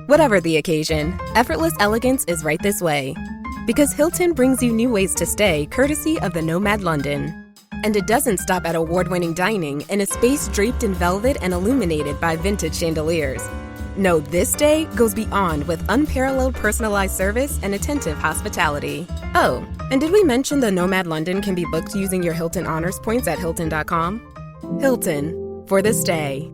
Whatever the occasion, effortless elegance is right this way. Because Hilton brings you new ways to stay courtesy of the Nomad London. And it doesn't stop at award-winning dining in a space draped in velvet and illuminated by vintage chandeliers. No, this day goes beyond with unparalleled personalized service and attentive hospitality. Oh, and did we mention the Nomad London can be booked using your Hilton Honors points at Hilton.com? Hilton, for the stay.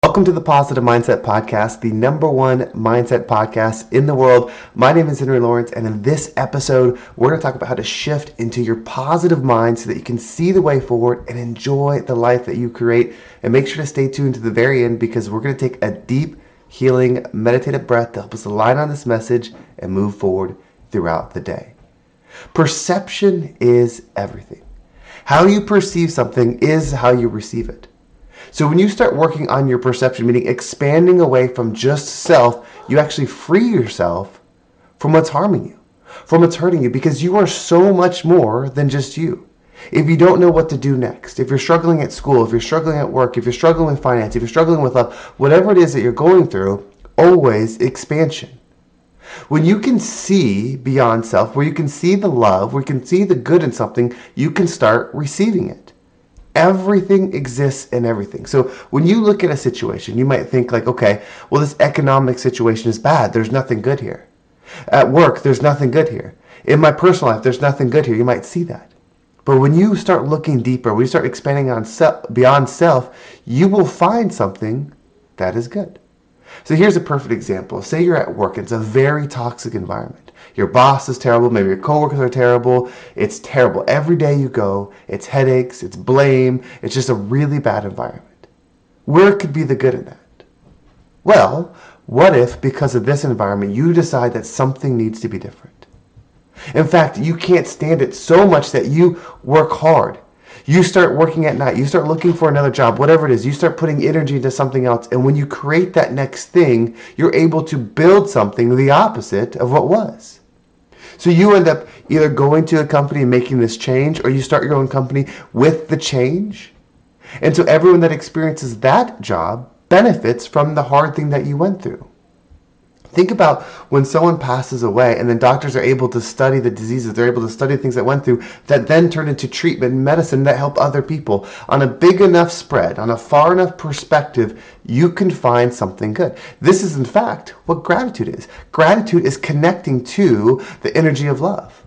Welcome to the Positive Mindset Podcast, the #1 mindset podcast in the world. My name is Henry Lawrence, and in this episode, we're going to talk about how to shift into your positive mind so that you can see the way forward and enjoy the life that you create. And make sure to stay tuned to the very end because we're going to take a deep, healing, meditative breath to help us align on this message and move forward throughout the day. Perception is everything. How you perceive something is how you receive it. So when you start working on your perception, meaning expanding away from just self, you actually free yourself from what's harming you, from what's hurting you, because you are so much more than just you. If you don't know what to do next, if you're struggling at school, if you're struggling at work, if you're struggling with finance, if you're struggling with love, whatever it is that you're going through, always expansion. When you can see beyond self, where you can see the love, where you can see the good in something, you can start receiving it. Everything exists in everything. So when you look at a situation, you might think like, okay, well, this economic situation is bad. There's nothing good here. At work, there's nothing good here. In my personal life, there's nothing good here. You might see that. But when you start looking deeper, when you start expanding on beyond self, you will find something that is good. So here's a perfect example. Say you're at work. It's a very toxic environment. Your boss is terrible. Maybe your coworkers are terrible. It's terrible. Every day you go, it's headaches, it's blame. It's just a really bad environment. Where could be the good in that? Well, what if because of this environment, you decide that something needs to be different? In fact, you can't stand it so much that you work hard. You start working at night. You start looking for another job, whatever it is. You start putting energy into something else. And when you create that next thing, you're able to build something the opposite of what was. So you end up either going to a company and making this change, or you start your own company with the change. And so everyone that experiences that job benefits from the hard thing that you went through. Think about when someone passes away and then doctors are able to study the diseases, they're able to study things that went through that then turn into treatment and medicine that help other people. On a big enough spread, on a far enough perspective, you can find something good. This is in fact what gratitude is. Gratitude is connecting to the energy of love.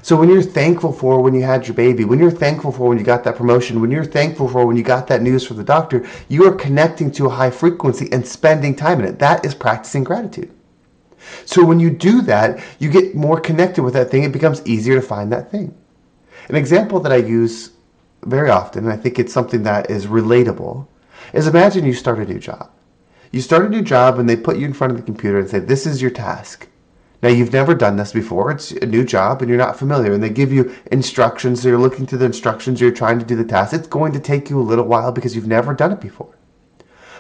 So when you're thankful for when you had your baby, when you're thankful for when you got that promotion, when you're thankful for when you got that news from the doctor, you are connecting to a high frequency and spending time in it. That is practicing gratitude. So when you do that, you get more connected with that thing. It becomes easier to find that thing. An example that I use very often, and I think it's something that is relatable, is imagine you start a new job. You start a new job and they put you in front of the computer and say, this is your task. Now, you've never done this before. It's a new job and you're not familiar. And they give you instructions. So you're looking through the instructions. You're trying to do the task. It's going to take you a little while because you've never done it before.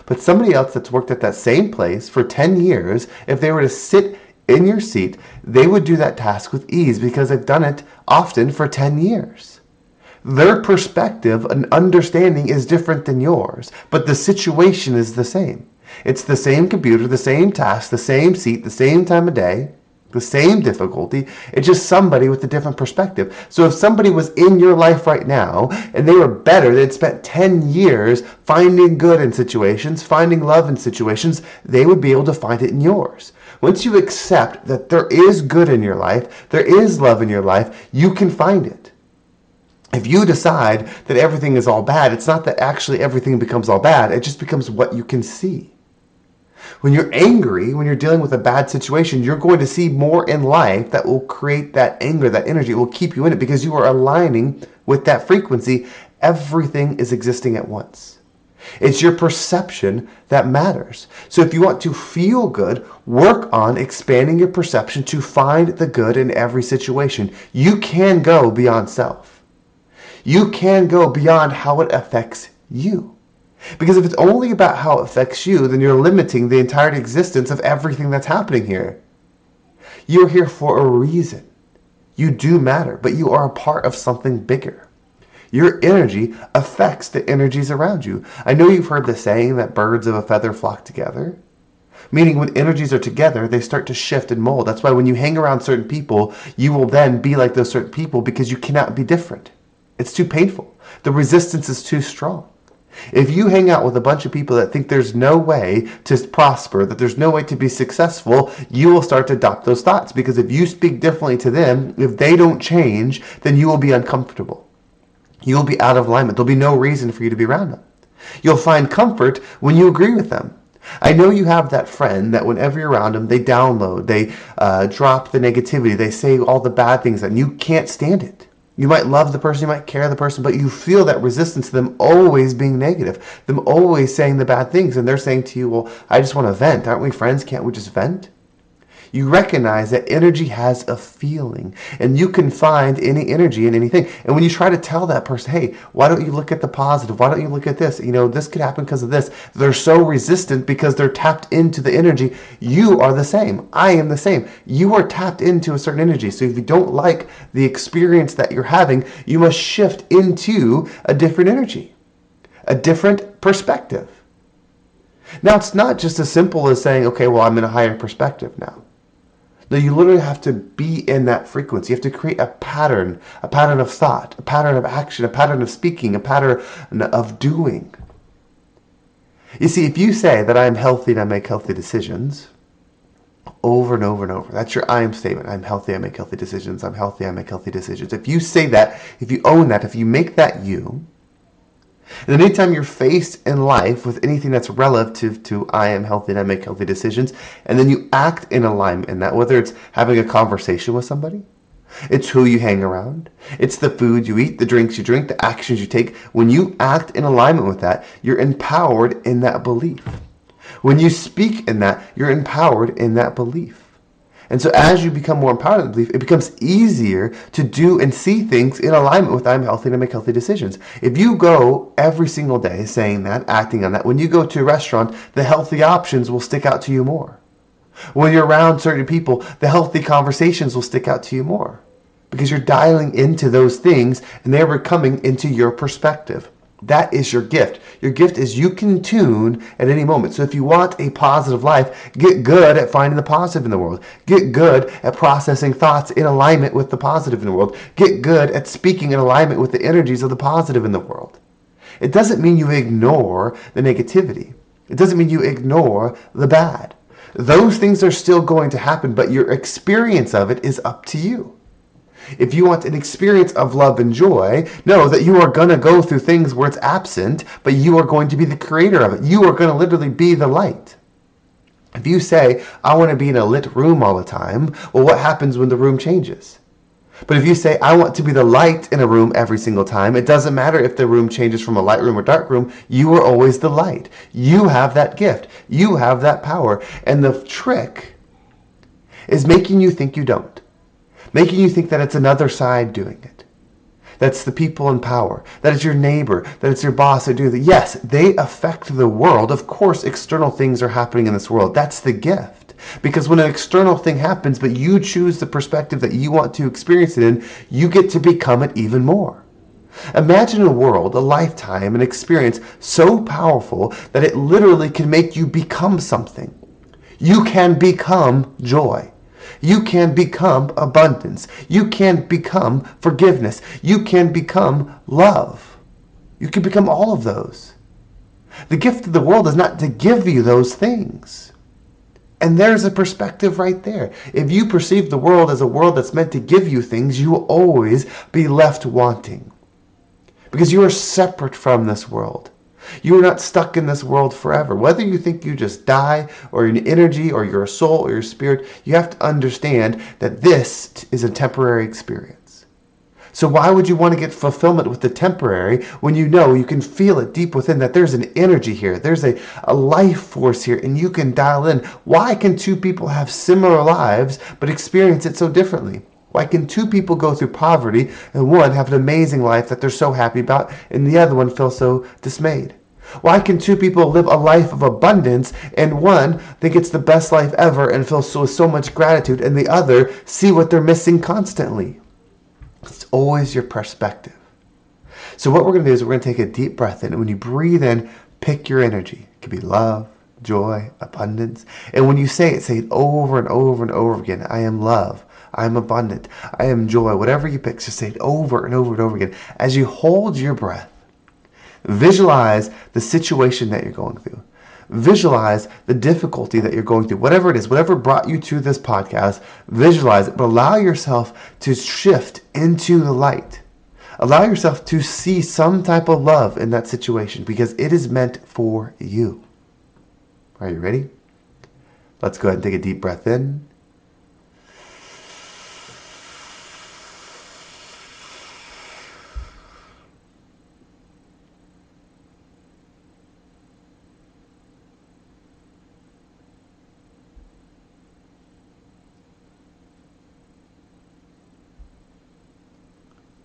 But somebody else that's worked at that same place for 10 years, if they were to sit in your seat, they would do that task with ease because they've done it often for 10 years. Their perspective and understanding is different than yours, but the situation is the same. It's the same computer, the same task, the same seat, the same time of day, the same difficulty. It's just somebody with a different perspective. So if somebody was in your life right now and they were better, they'd spent 10 years finding good in situations, finding love in situations, they would be able to find it in yours. Once you accept that there is good in your life, there is love in your life, you can find it. If you decide that everything is all bad, it's not that actually everything becomes all bad, it just becomes what you can see. When you're angry, when you're dealing with a bad situation, you're going to see more in life that will create that anger, that energy. It will keep you in it because you are aligning with that frequency. Everything is existing at once. It's your perception that matters. So if you want to feel good, work on expanding your perception to find the good in every situation. You can go beyond self. You can go beyond how it affects you. Because if it's only about how it affects you, then you're limiting the entire existence of everything that's happening here. You're here for a reason. You do matter, but you are a part of something bigger. Your energy affects the energies around you. I know you've heard the saying that birds of a feather flock together. Meaning when energies are together, they start to shift and mold. That's why when you hang around certain people, you will then be like those certain people because you cannot be different. It's too painful. The resistance is too strong. If you hang out with a bunch of people that think there's no way to prosper, that there's no way to be successful, you will start to adopt those thoughts. Because if you speak differently to them, if they don't change, then you will be uncomfortable. You will be out of alignment. There'll be no reason for you to be around them. You'll find comfort when you agree with them. I know you have that friend that whenever you're around them, they download, they drop the negativity, they say all the bad things, and you can't stand it. You might love the person, you might care the person, but you feel that resistance to them always being negative, them always saying the bad things, and they're saying to you, well, I just want to vent. Aren't we friends? Can't we just vent? You recognize that energy has a feeling, and you can find any energy in anything. And when you try to tell that person, hey, why don't you look at the positive? Why don't you look at this? This could happen because of this. They're so resistant because they're tapped into the energy. You are the same. I am the same. You are tapped into a certain energy. So if you don't like the experience that you're having, you must shift into a different energy, a different perspective. Now, it's not just as simple as saying, okay, well, I'm in a higher perspective now. No, you literally have to be in that frequency. You have to create a pattern of thought, a pattern of action, a pattern of speaking, a pattern of doing. You see, if you say that I am healthy and I make healthy decisions over and over and over, that's your I am statement. I'm healthy, I make healthy decisions. I'm healthy, I make healthy decisions. If you say that, if you own that, if you make that you, and then anytime you're faced in life with anything that's relative to I am healthy and I make healthy decisions, and then you act in alignment in that, whether it's having a conversation with somebody, it's who you hang around, it's the food you eat, the drinks you drink, the actions you take. When you act in alignment with that, you're empowered in that belief. When you speak in that, you're empowered in that belief. And so as you become more empowered in the belief, it becomes easier to do and see things in alignment with I'm healthy and I make healthy decisions. If you go every single day saying that, acting on that, when you go to a restaurant, the healthy options will stick out to you more. When you're around certain people, the healthy conversations will stick out to you more. Because you're dialing into those things and they're coming into your perspective. That is your gift. Your gift is you can tune at any moment. So if you want a positive life, get good at finding the positive in the world. Get good at processing thoughts in alignment with the positive in the world. Get good at speaking in alignment with the energies of the positive in the world. It doesn't mean you ignore the negativity. It doesn't mean you ignore the bad. Those things are still going to happen, but your experience of it is up to you. If you want an experience of love and joy, know that you are going to go through things where it's absent, but you are going to be the creator of it. You are going to literally be the light. If you say, I want to be in a lit room all the time, well, what happens when the room changes? But if you say, I want to be the light in a room every single time, it doesn't matter if the room changes from a light room or dark room, you are always the light. You have that gift. You have that power. And the trick is making you think you don't. Making you think that it's another side doing it. That's the people in power. That it's your neighbor. That it's your boss that do that. Yes, they affect the world. Of course, external things are happening in this world. That's the gift. Because when an external thing happens, but you choose the perspective that you want to experience it in, you get to become it even more. Imagine a world, a lifetime, an experience so powerful that it literally can make you become something. You can become joy. You can become abundance. You can become forgiveness. You can become love. You can become all of those. The gift of the world is not to give you those things. And there's a perspective right there. If you perceive the world as a world that's meant to give you things, you will always be left wanting. Because you are separate from this world. You are not stuck in this world forever. Whether you think you just die, or you're an energy, or you're a soul, or your spirit, you have to understand that this is a temporary experience. So why would you want to get fulfillment with the temporary when you know you can feel it deep within that there's an energy here, there's a life force here, and you can dial in? Why can two people have similar lives but experience it so differently? Why can two people go through poverty and one have an amazing life that they're so happy about and the other one feels so dismayed? Why can two people live a life of abundance and one think it's the best life ever and feel so much gratitude and the other see what they're missing constantly? It's always your perspective. So what we're going to do is we're going to take a deep breath in. And when you breathe in, pick your energy. It could be love, joy, abundance. And when you say it over and over and over again. I am love. I am abundant. I am joy. Whatever you pick, just say it over and over and over again. As you hold your breath, visualize the situation that you're going through. Visualize the difficulty that you're going through. Whatever it is, whatever brought you to this podcast, visualize it. But allow yourself to shift into the light. Allow yourself to see some type of love in that situation because it is meant for you. Are you ready? Let's go ahead and take a deep breath in.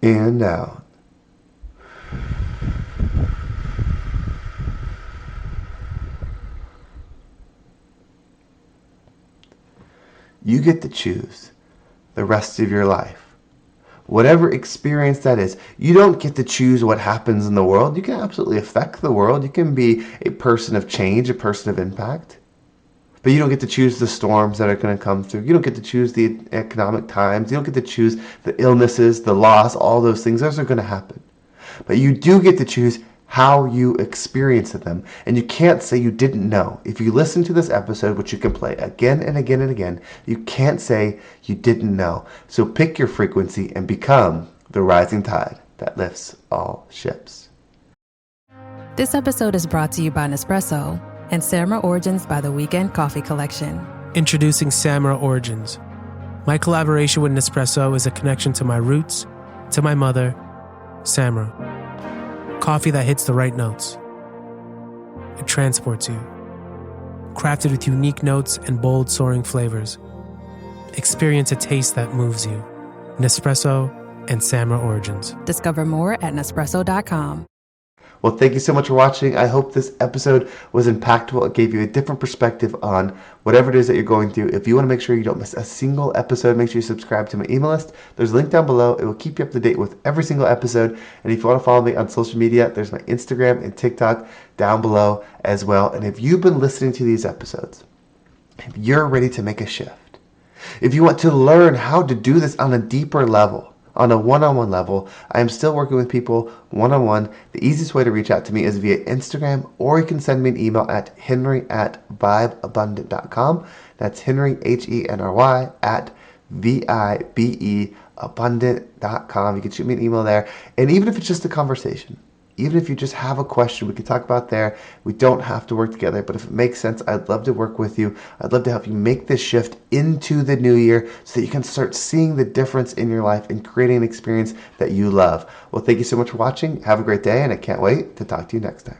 And out. You get to choose the rest of your life. Whatever experience that is, you don't get to choose what happens in the world. You can absolutely affect the world. You can be a person of change, a person of impact. But you don't get to choose the storms that are going to come through. You don't get to choose the economic times. You don't get to choose the illnesses, the loss, all those things. Those are going to happen. But you do get to choose how you experience them. And you can't say you didn't know. If you listen to this episode, which you can play again and again and again, you can't say you didn't know. So pick your frequency and become the rising tide that lifts all ships. This episode is brought to you by Nespresso and Samra Origins by the Weekend Coffee Collection. Introducing Samra Origins. My collaboration with Nespresso is a connection to my roots, to my mother, Samra. Coffee that hits the right notes. It transports you. Crafted with unique notes and bold, soaring flavors. Experience a taste that moves you. Nespresso and Samra Origins. Discover more at Nespresso.com. Well, thank you so much for watching. I hope this episode was impactful. It gave you a different perspective on whatever it is that you're going through. If you want to make sure you don't miss a single episode, make sure you subscribe to my email list. There's a link down below. It will keep you up to date with every single episode. And if you want to follow me on social media, there's my Instagram and TikTok down below as well. And if you've been listening to these episodes, if you're ready to make a shift, if you want to learn how to do this on a deeper level, on a one-on-one level, I am still working with people one-on-one. The easiest way to reach out to me is via Instagram, or you can send me an email at henry@vibeabundant.com. That's Henry, Henry, at vibeabundant.com. You can shoot me an email there. And even if it's just a conversation, even if you just have a question we can talk about there, we don't have to work together. But if it makes sense, I'd love to work with you. I'd love to help you make this shift into the new year so that you can start seeing the difference in your life and creating an experience that you love. Well, thank you so much for watching. Have a great day, and I can't wait to talk to you next time.